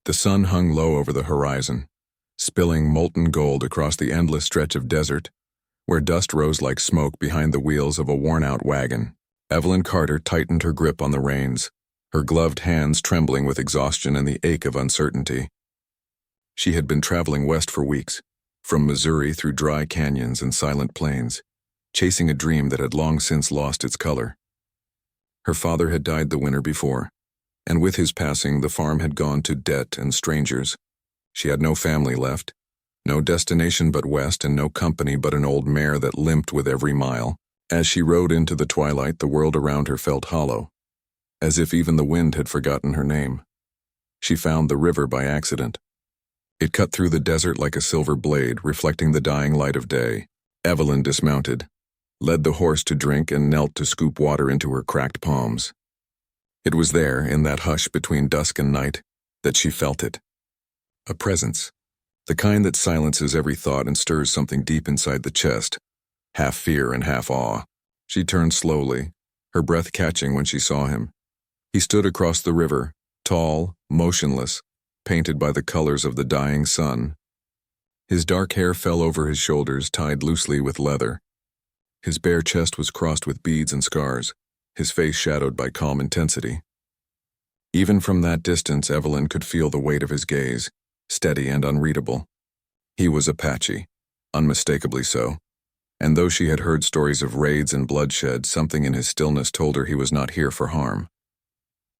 The sun hung low over the horizon, spilling molten gold across the endless stretch of desert, where dust rose like smoke behind the wheels of a worn-out wagon. Evelyn Carter tightened her grip on the reins, her gloved hands trembling with exhaustion and the ache of uncertainty. She had been traveling west for weeks, from Missouri through dry canyons and silent plains, chasing a dream that had long since lost its color. Her father had died the winter before, and with his passing, the farm had gone to debt and strangers. She had no family left, no destination but west, and no company but an old mare that limped with every mile. As she rode into the twilight, the world around her felt hollow, as if even the wind had forgotten her name. She found the river by accident. It cut through the desert like a silver blade, reflecting the dying light of day. Evelyn dismounted, led the horse to drink, and knelt to scoop water into her cracked palms. It was there, in that hush between dusk and night, that she felt it. A presence, the kind that silences every thought and stirs something deep inside the chest, half fear and half awe. She turned slowly, her breath catching when she saw him. He stood across the river, tall, motionless, painted by the colors of the dying sun. His dark hair fell over his shoulders, tied loosely with leather. His bare chest was crossed with beads and scars, his face shadowed by calm intensity. Even from that distance, Evelyn could feel the weight of his gaze, steady and unreadable. He was Apache, unmistakably so, and though she had heard stories of raids and bloodshed, something in his stillness told her he was not here for harm.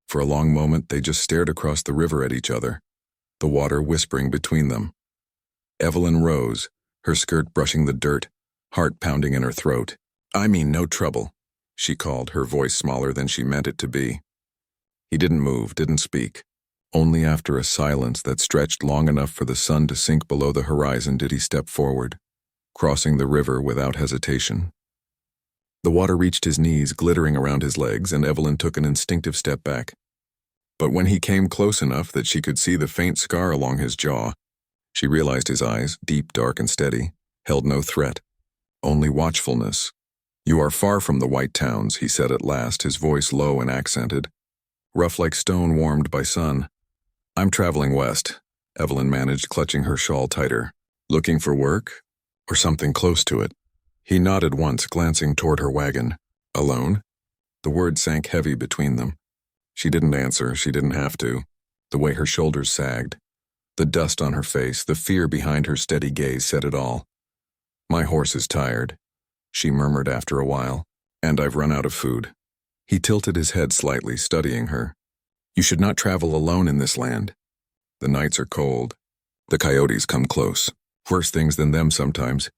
For a long moment, they just stared across the river at each other, the water whispering between them. Evelyn rose, her skirt brushing the dirt, heart pounding in her throat. "I mean no trouble," she called, her voice smaller than she meant it to be. He didn't move, didn't speak. Only after a silence that stretched long enough for the sun to sink below the horizon did he step forward, crossing the river without hesitation. The water reached his knees, glittering around his legs, and Evelyn took an instinctive step back. But when he came close enough that she could see the faint scar along his jaw, she realized his eyes, deep, dark, and steady, held no threat, only watchfulness. "You are far from the white towns," he said at last, his voice low and accented, rough like stone warmed by sun. "I'm traveling west," Evelyn managed, clutching her shawl tighter. "Looking for work? Or something close to it?" He nodded once, glancing toward her wagon. "Alone?" The word sank heavy between them. She didn't answer, she didn't have to. The way her shoulders sagged, the dust on her face, the fear behind her steady gaze said it all. "My horse is tired," she murmured after a while, "and I've run out of food." He tilted his head slightly, studying her. "You should not travel alone in this land. The nights are cold. The coyotes come close. Worse things than them sometimes."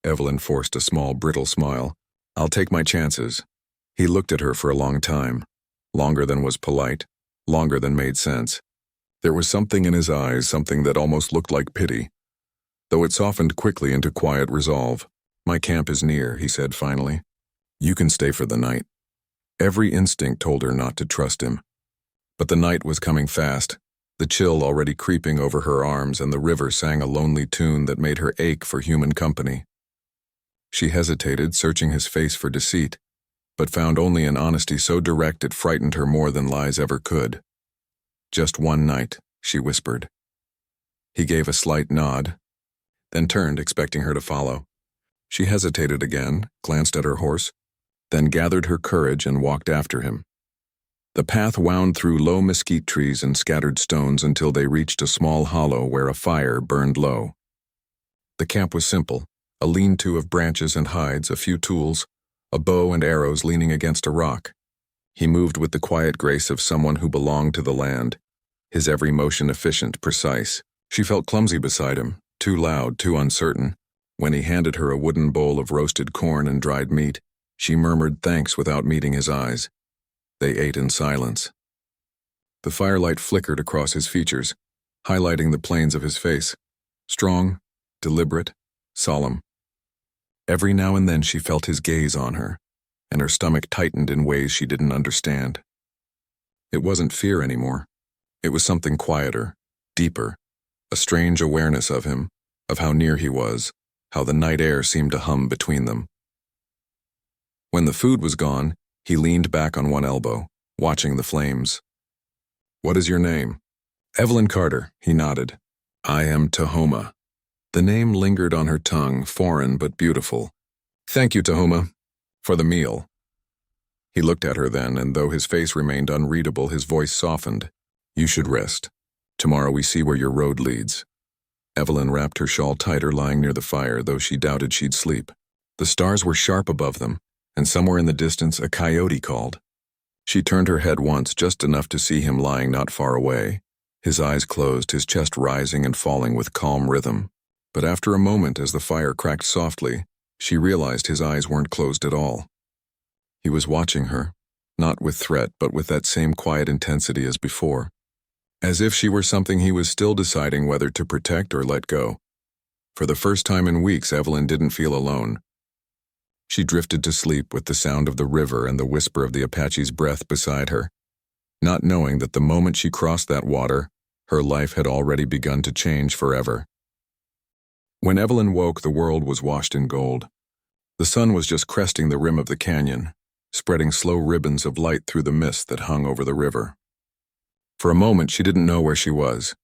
Evelyn forced a small, brittle smile. "I'll take my chances." He looked at her for a long time, longer than was polite, longer than made sense. There was something in his eyes, something that almost looked like pity, though it softened quickly into quiet resolve. "My camp is near," he said finally. "You can stay for the night." Every instinct told her not to trust him. But the night was coming fast, the chill already creeping over her arms, and the river sang a lonely tune that made her ache for human company. She hesitated, searching his face for deceit, but found only an honesty so direct it frightened her more than lies ever could. "Just one night," she whispered. He gave a slight nod, then turned, expecting her to follow. She hesitated again, glanced at her horse, then gathered her courage and walked after him. The path wound through low mesquite trees and scattered stones until they reached a small hollow where a fire burned low. The camp was simple, a lean-to of branches and hides, a few tools, a bow and arrows leaning against a rock. He moved with the quiet grace of someone who belonged to the land, his every motion efficient, precise. She felt clumsy beside him, too loud, too uncertain. When he handed her a wooden bowl of roasted corn and dried meat, she murmured thanks without meeting his eyes. They ate in silence. The firelight flickered across his features, highlighting the planes of his face. Strong, deliberate, solemn. Every now and then she felt his gaze on her, and her stomach tightened in ways she didn't understand. It wasn't fear anymore. It was something quieter, deeper, a strange awareness of him, of how near he was, how the night air seemed to hum between them. When the food was gone, he leaned back on one elbow, watching the flames. "What is your name?" Evelyn Carter, he nodded. I am Tahoma. The name lingered on her tongue, foreign but beautiful. Thank you, Tahoma, for the meal. He looked at her then, and though his face remained unreadable, his voice softened. You should rest. Tomorrow we see where your road leads. Evelyn wrapped her shawl tighter, lying near the fire, though she doubted she'd sleep. The stars were sharp above them, and somewhere in the distance a coyote called. She turned her head once, just enough to see him lying not far away, his eyes closed, his chest rising and falling with calm rhythm. But after a moment, as the fire cracked softly, she realized his eyes weren't closed at all. He was watching her, not with threat, but with that same quiet intensity as before, as if she were something he was still deciding whether to protect or let go. For the first time in weeks, Evelyn didn't feel alone. She drifted to sleep with the sound of the river and the whisper of the Apache's breath beside her, not knowing that the moment she crossed that water, her life had already begun to change forever. When Evelyn woke, the world was washed in gold. The sun was just cresting the rim of the canyon, spreading slow ribbons of light through the mist that hung over the river. For a moment, she didn't know where she was.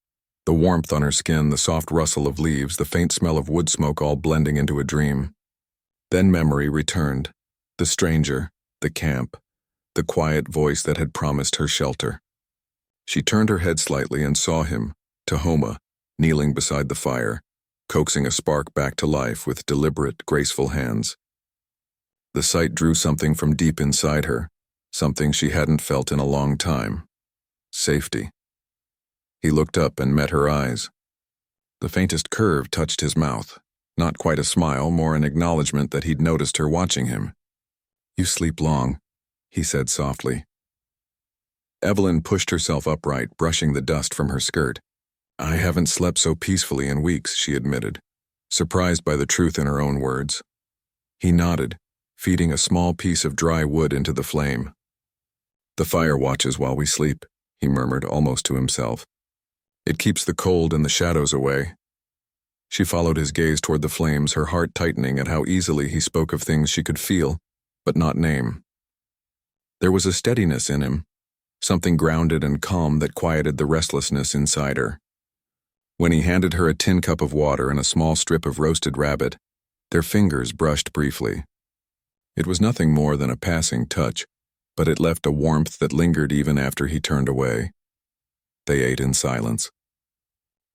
The warmth on her skin, the soft rustle of leaves, the faint smell of wood smoke all blending into a dream. Then memory returned, the stranger, the camp, the quiet voice that had promised her shelter. She turned her head slightly and saw him, Tahoma, kneeling beside the fire, coaxing a spark back to life with deliberate, graceful hands. The sight drew something from deep inside her, something she hadn't felt in a long time. Safety. He looked up and met her eyes. The faintest curve touched his mouth, not quite a smile, more an acknowledgement that he'd noticed her watching him. You sleep long, he said softly. Evelyn pushed herself upright, brushing the dust from her skirt. I haven't slept so peacefully in weeks, she admitted, surprised by the truth in her own words. He nodded, feeding a small piece of dry wood into the flame. The fire watches while we sleep, he murmured almost to himself. It keeps the cold and the shadows away. She followed his gaze toward the flames, her heart tightening at how easily he spoke of things she could feel, but not name. There was a steadiness in him, something grounded and calm that quieted the restlessness inside her. When he handed her a tin cup of water and a small strip of roasted rabbit, their fingers brushed briefly. It was nothing more than a passing touch, but it left a warmth that lingered even after he turned away. They ate in silence.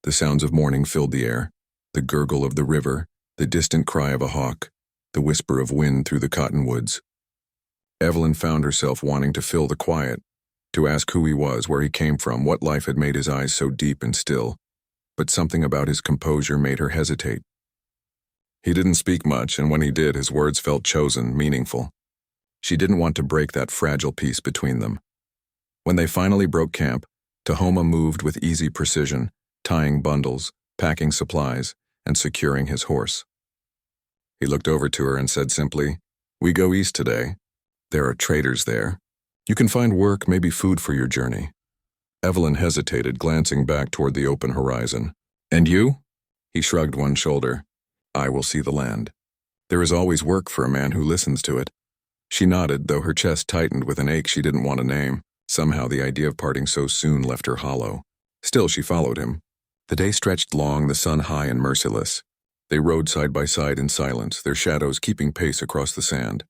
The sounds of morning filled the air, the gurgle of the river, the distant cry of a hawk, the whisper of wind through the cottonwoods. Evelyn found herself wanting to fill the quiet, to ask who he was, where he came from, what life had made his eyes so deep and still, but something about his composure made her hesitate. He didn't speak much, and when he did, his words felt chosen, meaningful. She didn't want to break that fragile peace between them. When they finally broke camp, Tahoma moved with easy precision, tying bundles, packing supplies, and securing his horse. He looked over to her and said simply, We go east today. There are traders there. You can find work, maybe food for your journey. Evelyn hesitated, glancing back toward the open horizon. And you? He shrugged one shoulder. I will see the land. There is always work for a man who listens to it. She nodded, though her chest tightened with an ache she didn't want to name. Somehow the idea of parting so soon left her hollow. Still, she followed him. The day stretched long, the sun high and merciless. They rode side by side in silence, their shadows keeping pace across the sand.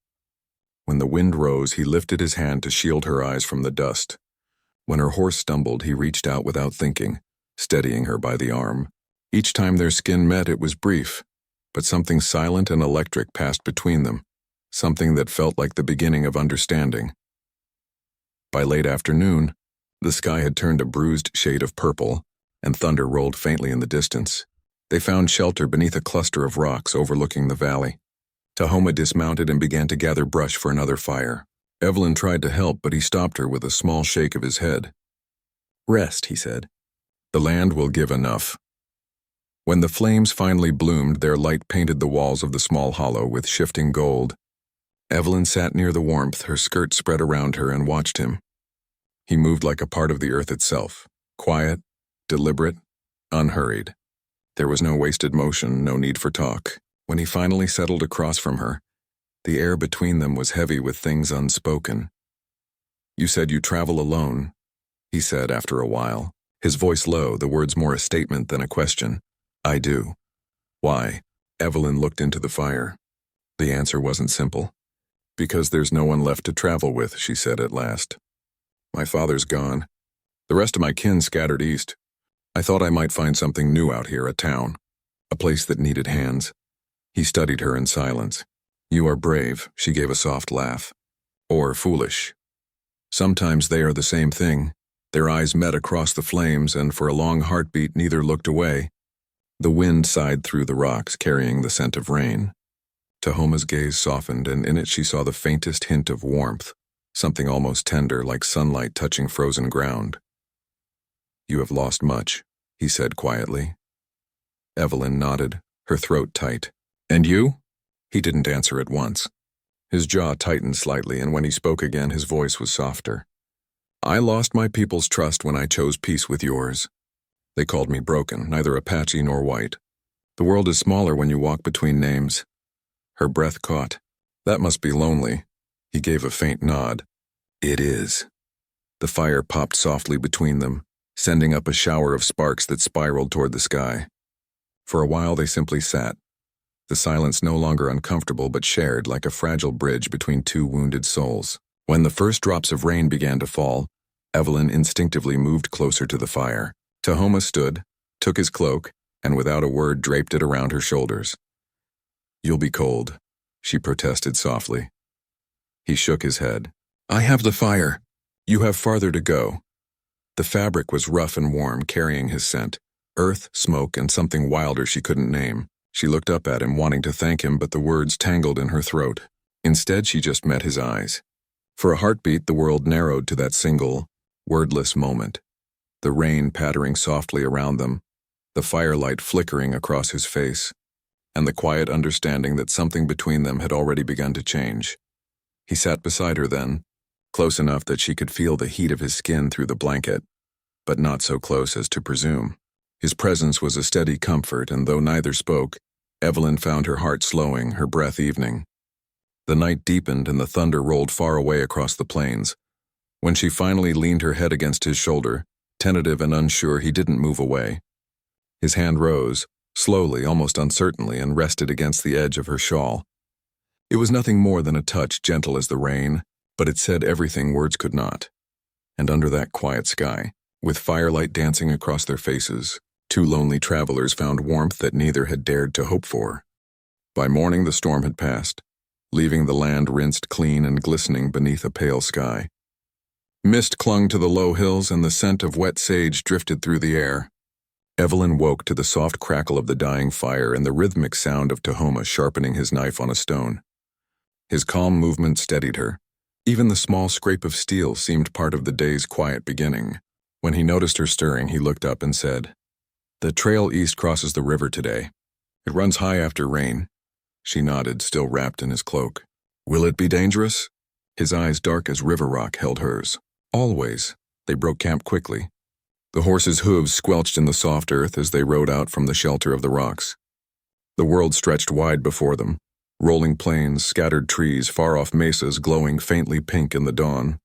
When the wind rose, he lifted his hand to shield her eyes from the dust. When her horse stumbled, he reached out without thinking, steadying her by the arm. Each time their skin met, it was brief, but something silent and electric passed between them, something that felt like the beginning of understanding. By late afternoon, the sky had turned a bruised shade of purple, and thunder rolled faintly in the distance. They found shelter beneath a cluster of rocks overlooking the valley. Tahoma dismounted and began to gather brush for another fire. Evelyn tried to help, but he stopped her with a small shake of his head. Rest, he said. The land will give enough. When the flames finally bloomed, their light painted the walls of the small hollow with shifting gold. Evelyn sat near the warmth, her skirt spread around her, and watched him. He moved like a part of the earth itself, quiet, deliberate, unhurried. There was no wasted motion, no need for talk. When he finally settled across from her, the air between them was heavy with things unspoken. You said you travel alone, he said after a while. His voice low, the words more a statement than a question. I do. Why? Evelyn looked into the fire. The answer wasn't simple. Because there's no one left to travel with, she said at last. My father's gone. The rest of my kin scattered east. I thought I might find something new out here, a town. A place that needed hands. He studied her in silence. You are brave, she gave a soft laugh. Or foolish. Sometimes they are the same thing. Their eyes met across the flames, and for a long heartbeat neither looked away. The wind sighed through the rocks, carrying the scent of rain. Tahoma's gaze softened, and in it she saw the faintest hint of warmth, something almost tender, like sunlight touching frozen ground. You have lost much, he said quietly. Evelyn nodded, her throat tight. And you? He didn't answer at once. His jaw tightened slightly, and when he spoke again, his voice was softer. I lost my people's trust when I chose peace with yours. They called me broken, neither Apache nor white. The world is smaller when you walk between names. Her breath caught. That must be lonely. He gave a faint nod. It is. The fire popped softly between them, sending up a shower of sparks that spiraled toward the sky. For a while they simply sat, the silence no longer uncomfortable but shared like a fragile bridge between two wounded souls. When the first drops of rain began to fall, Evelyn instinctively moved closer to the fire. Tahoma stood, took his cloak, and without a word draped it around her shoulders. You'll be cold, she protested softly. He shook his head. I have the fire. You have farther to go. The fabric was rough and warm, carrying his scent. Earth, smoke, and something wilder she couldn't name. She looked up at him, wanting to thank him, but the words tangled in her throat. Instead, she just met his eyes. For a heartbeat, the world narrowed to that single, wordless moment. The rain pattering softly around them, the firelight flickering across his face, and the quiet understanding that something between them had already begun to change. He sat beside her then, close enough that she could feel the heat of his skin through the blanket, but not so close as to presume. His presence was a steady comfort, and though neither spoke, Evelyn found her heart slowing, her breath evening. The night deepened and the thunder rolled far away across the plains. When she finally leaned her head against his shoulder, tentative and unsure, he didn't move away. His hand rose, slowly, almost uncertainly, and rested against the edge of her shawl. It was nothing more than a touch, gentle as the rain, but it said everything words could not. And under that quiet sky, with firelight dancing across their faces, two lonely travelers found warmth that neither had dared to hope for. By morning the storm had passed, leaving the land rinsed clean and glistening beneath a pale sky. Mist clung to the low hills and the scent of wet sage drifted through the air. Evelyn woke to the soft crackle of the dying fire and the rhythmic sound of Tahoma sharpening his knife on a stone. His calm movement steadied her. Even the small scrape of steel seemed part of the day's quiet beginning. When he noticed her stirring, he looked up and said, The trail east crosses the river today. It runs high after rain. She nodded, still wrapped in his cloak. Will it be dangerous? His eyes, dark as river rock, held hers. Always. They broke camp quickly. The horses' hooves squelched in the soft earth as they rode out from the shelter of the rocks. The world stretched wide before them. Rolling plains, scattered trees, far-off mesas glowing faintly pink in the dawn.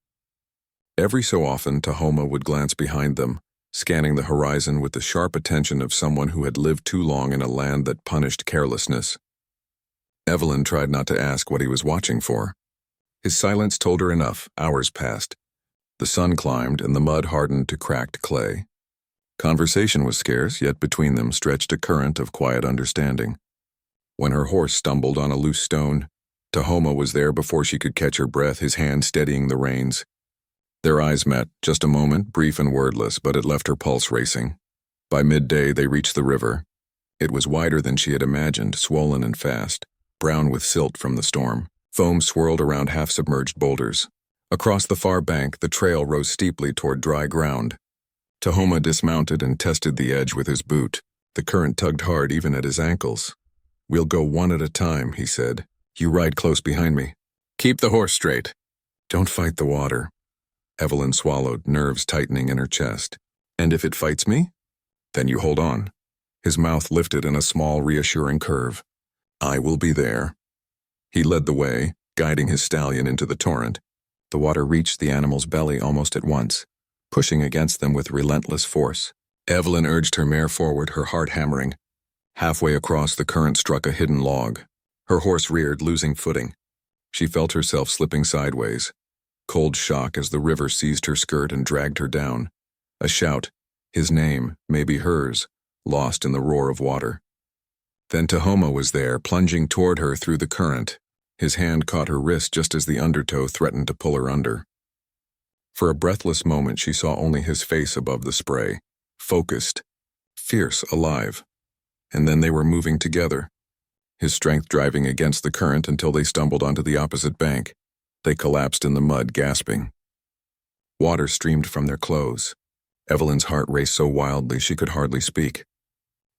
Every so often, Tahoma would glance behind them, scanning the horizon with the sharp attention of someone who had lived too long in a land that punished carelessness. Evelyn tried not to ask what he was watching for. His silence told her enough. Hours passed. The sun climbed and the mud hardened to cracked clay. Conversation was scarce, yet between them stretched a current of quiet understanding. When her horse stumbled on a loose stone, Tahoma was there before she could catch her breath, his hand steadying the reins. Their eyes met, just a moment, brief and wordless, but it left her pulse racing. By midday, they reached the river. It was wider than she had imagined, swollen and fast, brown with silt from the storm. Foam swirled around half-submerged boulders. Across the far bank, the trail rose steeply toward dry ground. Tahoma dismounted and tested the edge with his boot. The current tugged hard even at his ankles. We'll go one at a time, he said. You ride close behind me. Keep the horse straight. Don't fight the water. Evelyn swallowed, nerves tightening in her chest. And if it fights me? Then you hold on. His mouth lifted in a small, reassuring curve. I will be there. He led the way, guiding his stallion into the torrent. The water reached the animal's belly almost at once. pushing against them with relentless force. Evelyn urged her mare forward, her heart hammering. Halfway across, the current struck a hidden log. Her horse reared, losing footing. She felt herself slipping sideways. Cold shock as the river seized her skirt and dragged her down. A shout, his name, maybe hers, lost in the roar of water. Then Tahoma was there, plunging toward her through the current. His hand caught her wrist just as the undertow threatened to pull her under. For a breathless moment, she saw only his face above the spray, focused, fierce, alive. And then they were moving together, his strength driving against the current until they stumbled onto the opposite bank. They collapsed in the mud, gasping. Water streamed from their clothes. Evelyn's heart raced so wildly she could hardly speak.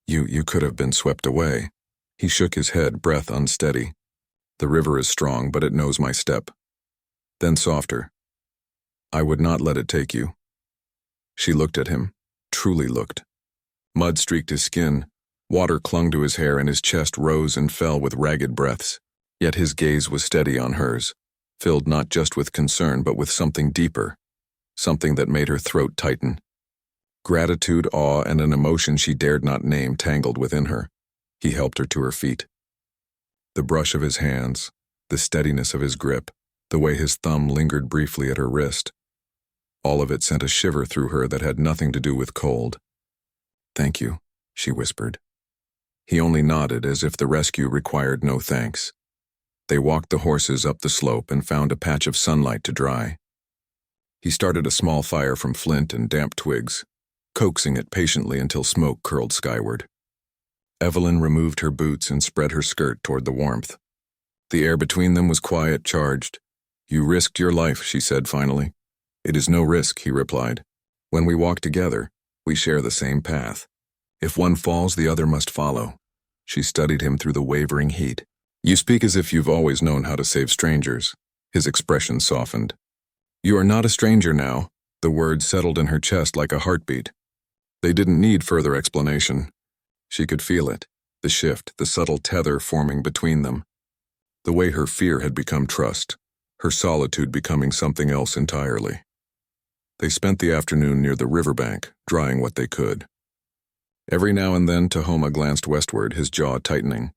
You could have been swept away." He shook his head, breath unsteady. "The river is strong, but it knows my step." Then softer. "I would not let it take you." She looked at him, truly looked. Mud streaked his skin, water clung to his hair, and his chest rose and fell with ragged breaths. Yet his gaze was steady on hers, filled not just with concern but with something deeper, something that made her throat tighten. Gratitude, awe, and an emotion she dared not name tangled within her. He helped her to her feet. The brush of his hands, the steadiness of his grip, the way his thumb lingered briefly at her wrist. All of it sent a shiver through her that had nothing to do with cold. "Thank you," she whispered. He only nodded, as if the rescue required no thanks. They walked the horses up the slope and found a patch of sunlight to dry. He started a small fire from flint and damp twigs, coaxing it patiently until smoke curled skyward. Evelyn removed her boots and spread her skirt toward the warmth. The air between them was quiet, charged. "You risked your life," she said finally. "It is no risk," he replied. "When we walk together, we share the same path. If one falls, the other must follow." She studied him through the wavering heat. "You speak as if you've always known how to save strangers." His expression softened. "You are not a stranger now." The words settled in her chest like a heartbeat. They didn't need further explanation. She could feel it, the shift, the subtle tether forming between them. The way her fear had become trust, her solitude becoming something else entirely. They spent the afternoon near the riverbank, drying what they could. Every now and then Tahoma glanced westward, his jaw tightening.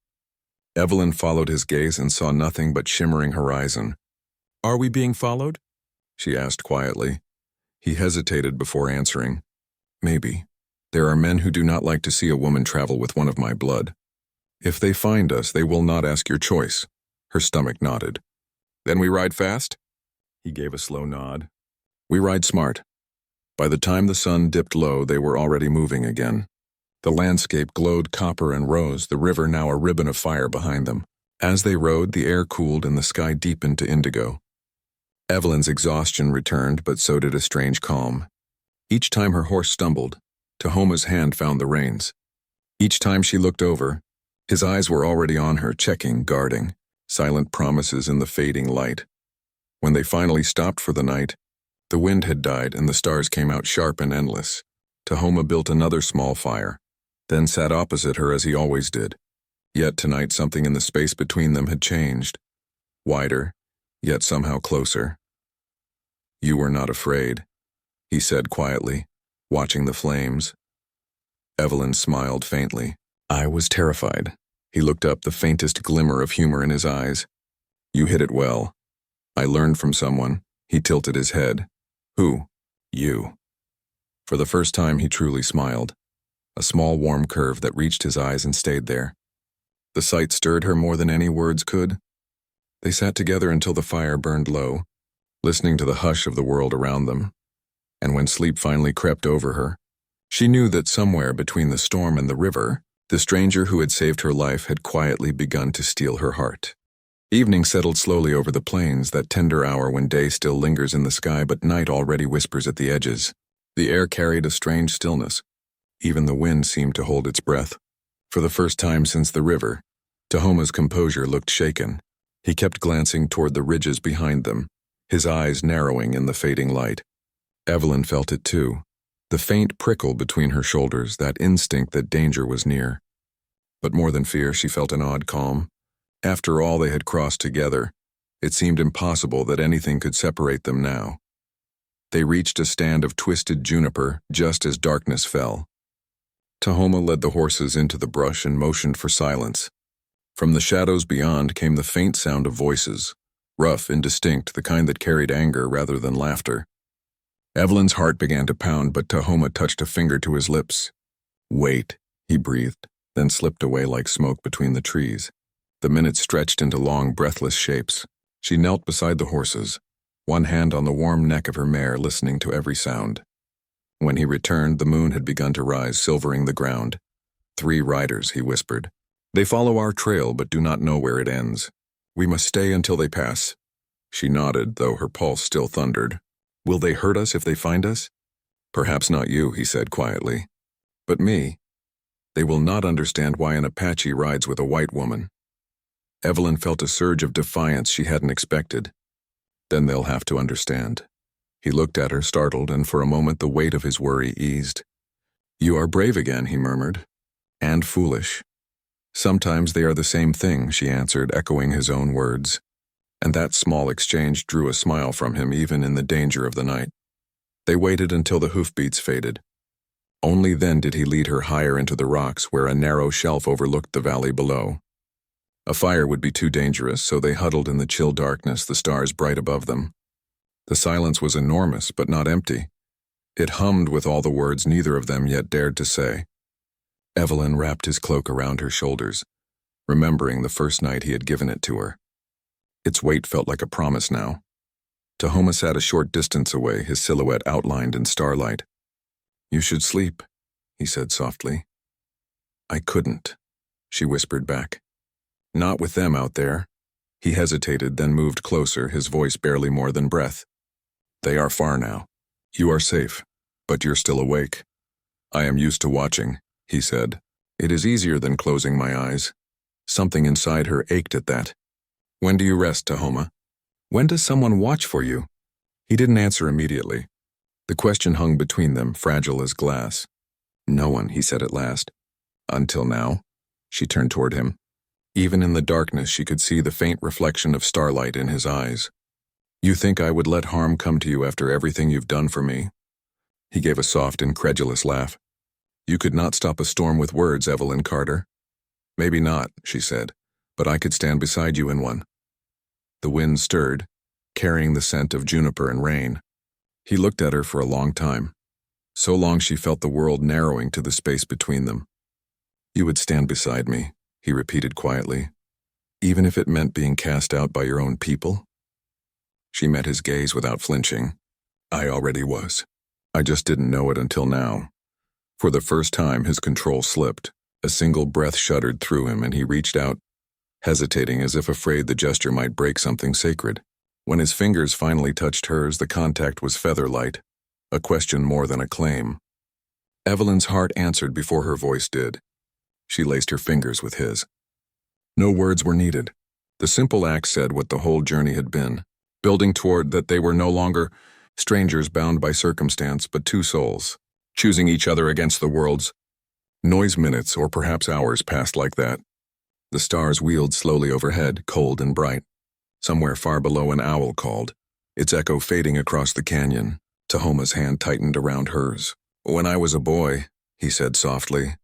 Evelyn followed his gaze and saw nothing but shimmering horizon. "Are we being followed?" she asked quietly. He hesitated before answering. "Maybe. There are men who do not like to see a woman travel with one of my blood. If they find us, they will not ask your choice." Her stomach nodded. "Then we ride fast?" He gave a slow nod. "We ride smart." By the time the sun dipped low, they were already moving again. The landscape glowed copper and rose, the river now a ribbon of fire behind them. As they rode, the air cooled and the sky deepened to indigo. Evelyn's exhaustion returned, but so did a strange calm. Each time her horse stumbled, Tahoma's hand found the reins. Each time she looked over, his eyes were already on her, checking, guarding, silent promises in the fading light. When they finally stopped for the night, the wind had died and the stars came out sharp and endless. Tahoma built another small fire, then sat opposite her as he always did. Yet tonight something in the space between them had changed. Wider, yet somehow closer. "You were not afraid," he said quietly, watching the flames. Evelyn smiled faintly. "I was terrified." He looked up, the faintest glimmer of humor in his eyes. "You hid it well. I learned from someone." He tilted his head. "Who?" "You." For the first time he truly smiled, a small warm curve that reached his eyes and stayed there. The sight stirred her more than any words could. They sat together until the fire burned low, listening to the hush of the world around them. And when sleep finally crept over her, she knew that somewhere between the storm and the river, the stranger who had saved her life had quietly begun to steal her heart. Evening settled slowly over the plains, that tender hour when day still lingers in the sky but night already whispers at the edges. The air carried a strange stillness. Even the wind seemed to hold its breath. For the first time since the river, Tahoma's composure looked shaken. He kept glancing toward the ridges behind them, his eyes narrowing in the fading light. Evelyn felt it too, the faint prickle between her shoulders, that instinct that danger was near. But more than fear, she felt an odd calm. After all they had crossed together, it seemed impossible that anything could separate them now. They reached a stand of twisted juniper just as darkness fell. Tahoma led the horses into the brush and motioned for silence. From the shadows beyond came the faint sound of voices, rough, indistinct, the kind that carried anger rather than laughter. Evelyn's heart began to pound, but Tahoma touched a finger to his lips. "Wait," he breathed, then slipped away like smoke between the trees. The minutes stretched into long, breathless shapes. She knelt beside the horses, one hand on the warm neck of her mare, listening to every sound. When he returned, the moon had begun to rise, silvering the ground. "3 riders," he whispered. "They follow our trail but do not know where it ends. We must stay until they pass." She nodded, though her pulse still thundered. "Will they hurt us if they find us?" "Perhaps not you," he said quietly. "But me. They will not understand why an Apache rides with a white woman." Evelyn felt a surge of defiance she hadn't expected. "Then they'll have to understand." He looked at her, startled, and for a moment the weight of his worry eased. "You are brave again," he murmured. "And foolish." "Sometimes they are the same thing," she answered, echoing his own words. And that small exchange drew a smile from him even in the danger of the night. They waited until the hoofbeats faded. Only then did he lead her higher into the rocks where a narrow shelf overlooked the valley below. A fire would be too dangerous, so they huddled in the chill darkness, the stars bright above them. The silence was enormous, but not empty. It hummed with all the words neither of them yet dared to say. Evelyn wrapped his cloak around her shoulders, remembering the first night he had given it to her. Its weight felt like a promise now. Tahoma sat a short distance away, his silhouette outlined in starlight. "You should sleep," he said softly. "I couldn't," she whispered back. "Not with them out there." He hesitated, then moved closer, his voice barely more than breath. "They are far now. You are safe, but you're still awake." "I am used to watching," he said. "It is easier than closing my eyes." Something inside her ached at that. "When do you rest, Tahoma? When does someone watch for you?" He didn't answer immediately. The question hung between them, fragile as glass. "No one," he said at last. "Until now?" She turned toward him. Even in the darkness she could see the faint reflection of starlight in his eyes. "You think I would let harm come to you after everything you've done for me?" He gave a soft, incredulous laugh. "You could not stop a storm with words, Evelyn Carter." "Maybe not," she said, "but I could stand beside you in one." The wind stirred, carrying the scent of juniper and rain. He looked at her for a long time. So long she felt the world narrowing to the space between them. "You would stand beside me," he repeated quietly, "even if it meant being cast out by your own people?" She met his gaze without flinching. "I already was. I just didn't know it until now." For the first time his control slipped. A single breath shuddered through him, and he reached out, hesitating as if afraid the gesture might break something sacred. When his fingers finally touched hers, the contact was feather-light, a question more than a claim. Evelyn's heart answered before her voice did. She laced her fingers with his. No words were needed. The simple act said what the whole journey had been, building toward that they were no longer strangers bound by circumstance, but two souls, choosing each other against the world's. Noise minutes, or perhaps hours, passed like that. The stars wheeled slowly overhead, cold and bright. Somewhere far below an owl called, its echo fading across the canyon. Tahoma's hand tightened around hers. "When I was a boy," he said softly,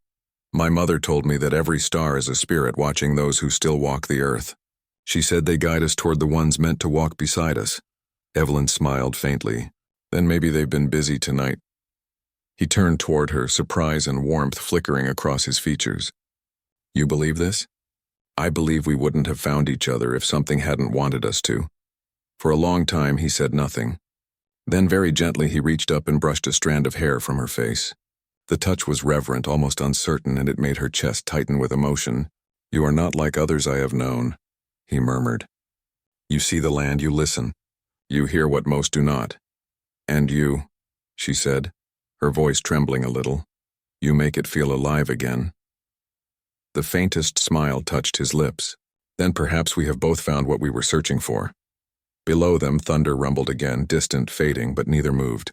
"my mother told me that every star is a spirit watching those who still walk the earth. She said they guide us toward the ones meant to walk beside us." Evelyn smiled faintly. "Then maybe they've been busy tonight." He turned toward her, surprise and warmth flickering across his features. "You believe this?" "I believe we wouldn't have found each other if something hadn't wanted us to." For a long time he said nothing. Then very gently he reached up and brushed a strand of hair from her face. The touch was reverent, almost uncertain, and it made her chest tighten with emotion. "You are not like others I have known," he murmured. "You see the land, you listen. You hear what most do not. And you," she said, her voice trembling a little, "you make it feel alive again." The faintest smile touched his lips. "Then perhaps we have both found what we were searching for." Below them, thunder rumbled again, distant, fading, but neither moved.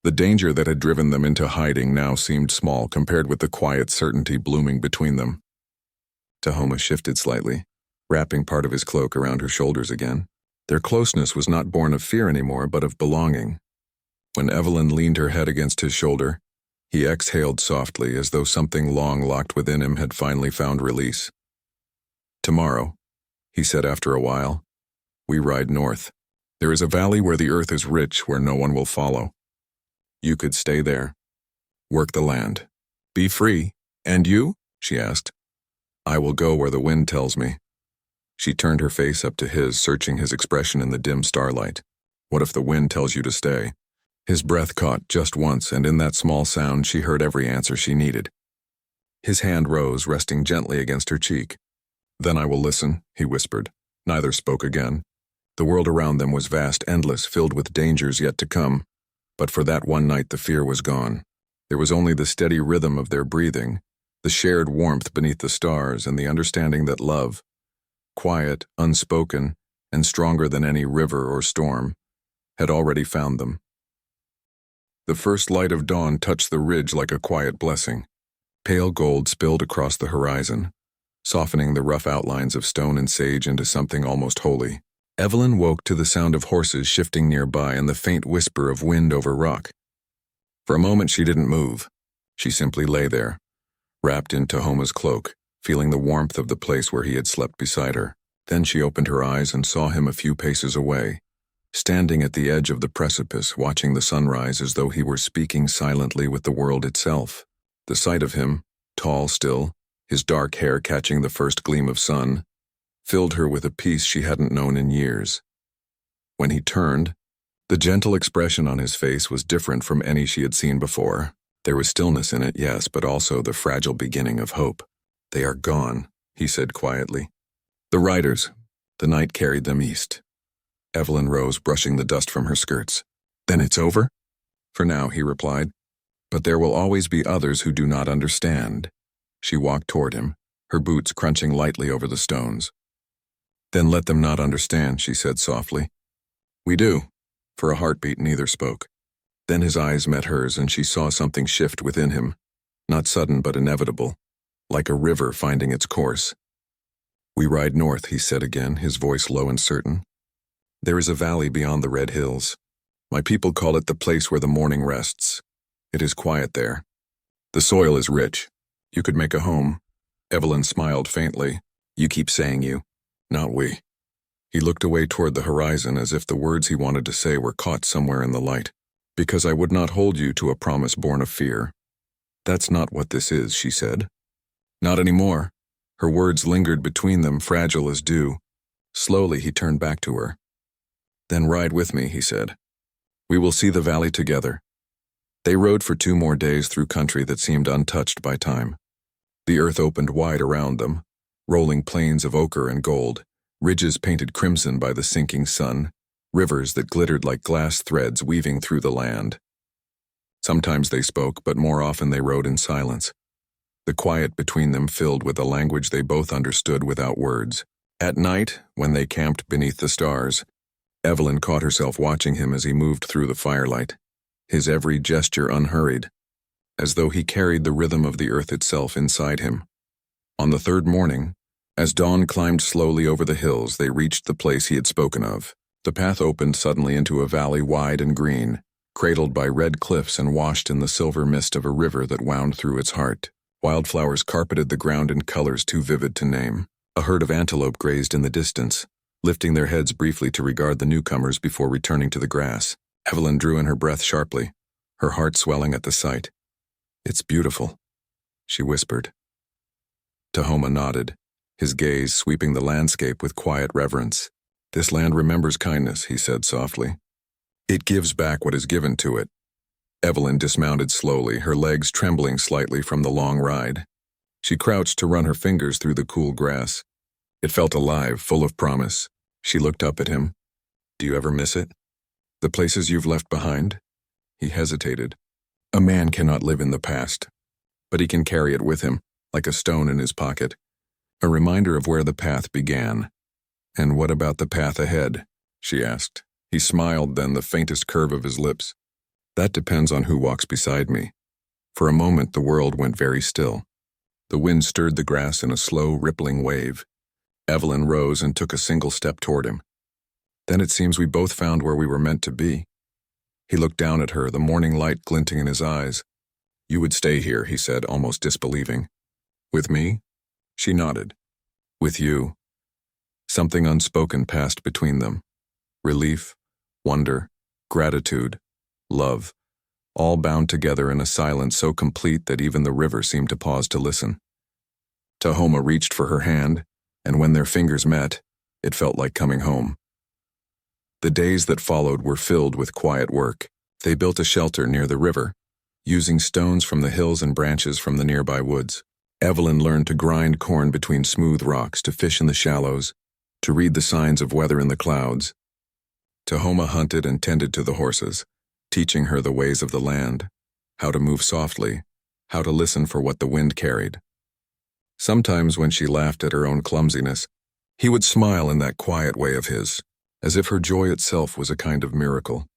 The danger that had driven them into hiding now seemed small compared with the quiet certainty blooming between them. Tahoma shifted slightly, wrapping part of his cloak around her shoulders again. Their closeness was not born of fear anymore, but of belonging. When Evelyn leaned her head against his shoulder, he exhaled softly as though something long locked within him had finally found release. "Tomorrow," he said after a while, "we ride north. There is a valley where the earth is rich, where no one will follow. You could stay there, work the land, be free. And you?" she asked. "I will go where the wind tells me." She turned her face up to his, searching his expression in the dim starlight. "What if the wind tells you to stay?" His breath caught just once, and in that small sound she heard every answer she needed. His hand rose, resting gently against her cheek. "Then I will listen," he whispered. Neither spoke again. The world around them was vast, endless, filled with dangers yet to come. But for that one night the fear was gone. There was only the steady rhythm of their breathing, the shared warmth beneath the stars, and the understanding that love, quiet, unspoken, and stronger than any river or storm, had already found them. The first light of dawn touched the ridge like a quiet blessing. Pale gold spilled across the horizon, softening the rough outlines of stone and sage into something almost holy. Evelyn woke to the sound of horses shifting nearby and the faint whisper of wind over rock. For a moment she didn't move. She simply lay there, wrapped in Tahoma's cloak, feeling the warmth of the place where he had slept beside her. Then she opened her eyes and saw him a few paces away, standing at the edge of the precipice, watching the sunrise as though he were speaking silently with the world itself. The sight of him, tall still, his dark hair catching the first gleam of sun, filled her with a peace she hadn't known in years. When he turned, the gentle expression on his face was different from any she had seen before. There was stillness in it, yes, but also the fragile beginning of hope. "They are gone," he said quietly. "The riders. The night carried them east." Evelyn rose, brushing the dust from her skirts. "Then it's over?" "For now," he replied. "But there will always be others who do not understand." She walked toward him, her boots crunching lightly over the stones. "Then let them not understand," she said softly. "We do." For a heartbeat, neither spoke. Then his eyes met hers, and she saw something shift within him, not sudden but inevitable, like a river finding its course. "We ride north," he said again, his voice low and certain. "There is a valley beyond the red hills. My people call it the place where the morning rests. It is quiet there. The soil is rich. You could make a home." Evelyn smiled faintly. "You keep saying you. Not we." He looked away toward the horizon as if the words he wanted to say were caught somewhere in the light. "Because I would not hold you to a promise born of fear." "That's not what this is," she said. "Not anymore." Her words lingered between them, fragile as dew. Slowly he turned back to her. "Then ride with me," he said. "We will see the valley together." They rode for 2 more days through country that seemed untouched by time. The earth opened wide around them, rolling plains of ochre and gold, ridges painted crimson by the sinking sun, rivers that glittered like glass threads weaving through the land. Sometimes they spoke, but more often they rode in silence, the quiet between them filled with a language they both understood without words. At night, when they camped beneath the stars, Evelyn caught herself watching him as he moved through the firelight, his every gesture unhurried, as though he carried the rhythm of the earth itself inside him. On the 3rd morning, as dawn climbed slowly over the hills, they reached the place he had spoken of. The path opened suddenly into a valley wide and green, cradled by red cliffs and washed in the silver mist of a river that wound through its heart. Wildflowers carpeted the ground in colors too vivid to name. A herd of antelope grazed in the distance, lifting their heads briefly to regard the newcomers before returning to the grass. Evelyn drew in her breath sharply, her heart swelling at the sight. "It's beautiful," she whispered. Tahoma nodded, his gaze sweeping the landscape with quiet reverence. "This land remembers kindness," he said softly. "It gives back what is given to it." Evelyn dismounted slowly, her legs trembling slightly from the long ride. She crouched to run her fingers through the cool grass. It felt alive, full of promise. She looked up at him. "Do you ever miss it? The places you've left behind?" He hesitated. A man cannot live in the past, but he can carry it with him, like a stone in his pocket, a reminder of where the path began. "And what about the path ahead?" she asked. He smiled, then the faintest curve of his lips. "That depends on who walks beside me." For a moment the world went very still. The wind stirred the grass in a slow, rippling wave. Evelyn rose and took a single step toward him. "Then it seems we both found where we were meant to be." He looked down at her, the morning light glinting in his eyes. "You would stay here," he said, almost disbelieving. "With me?" She nodded. "With you." Something unspoken passed between them. Relief, wonder, gratitude, love, all bound together in a silence so complete that even the river seemed to pause to listen. Tahoma reached for her hand, and when their fingers met, it felt like coming home. The days that followed were filled with quiet work. They built a shelter near the river, using stones from the hills and branches from the nearby woods. Evelyn learned to grind corn between smooth rocks, to fish in the shallows, to read the signs of weather in the clouds. Tahoma hunted and tended to the horses, teaching her the ways of the land, how to move softly, how to listen for what the wind carried. Sometimes when she laughed at her own clumsiness, he would smile in that quiet way of his, as if her joy itself was a kind of miracle.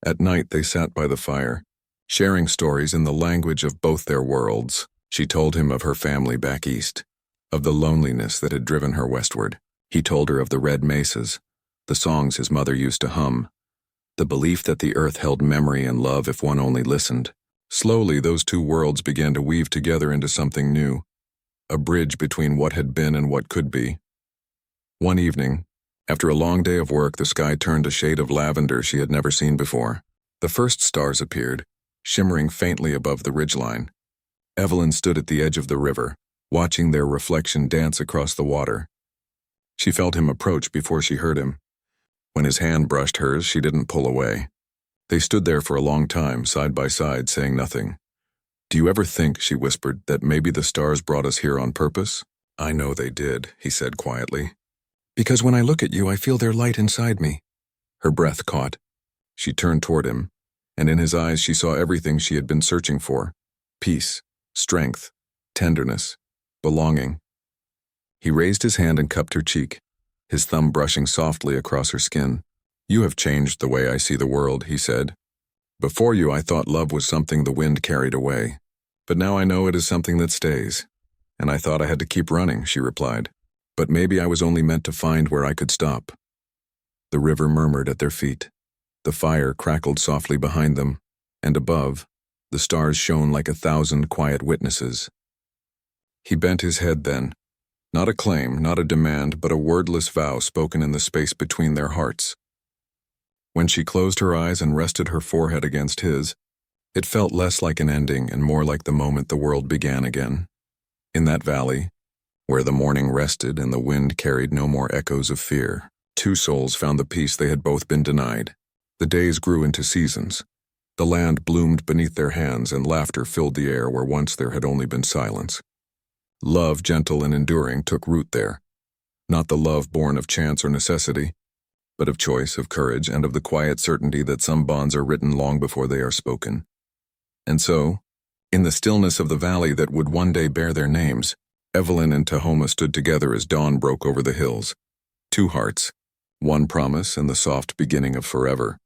At night they sat by the fire, sharing stories in the language of both their worlds. She told him of her family back east, of the loneliness that had driven her westward. He told her of the red mesas, the songs his mother used to hum, the belief that the earth held memory and love if one only listened. Slowly those two worlds began to weave together into something new, a bridge between what had been and what could be. One evening, after a long day of work, the sky turned a shade of lavender she had never seen before. The first stars appeared, shimmering faintly above the ridgeline. Evelyn stood at the edge of the river, watching their reflection dance across the water. She felt him approach before she heard him. When his hand brushed hers, she didn't pull away. They stood there for a long time, side by side, saying nothing. "Do you ever think," she whispered, "that maybe the stars brought us here on purpose?" "I know they did," he said quietly. "Because when I look at you, I feel their light inside me." Her breath caught. She turned toward him, and in his eyes she saw everything she had been searching for: peace, strength, tenderness, belonging. He raised his hand and cupped her cheek, his thumb brushing softly across her skin. "You have changed the way I see the world," he said. "Before you, I thought love was something the wind carried away. But now I know it is something that stays. And I thought I had to keep running," she replied. "But maybe I was only meant to find where I could stop." The river murmured at their feet. The fire crackled softly behind them, and above, the stars shone like 1,000 quiet witnesses. He bent his head then. Not a claim, not a demand, but a wordless vow spoken in the space between their hearts. When she closed her eyes and rested her forehead against his, it felt less like an ending and more like the moment the world began again. In that valley, where the morning rested and the wind carried no more echoes of fear, two souls found the peace they had both been denied. The days grew into seasons. The land bloomed beneath their hands and laughter filled the air where once there had only been silence. Love, gentle and enduring, took root there. Not the love born of chance or necessity, but of choice, of courage, and of the quiet certainty that some bonds are written long before they are spoken. And so, in the stillness of the valley that would one day bear their names, Evelyn and Tahoma stood together as dawn broke over the hills. Two hearts, one promise and the soft beginning of forever.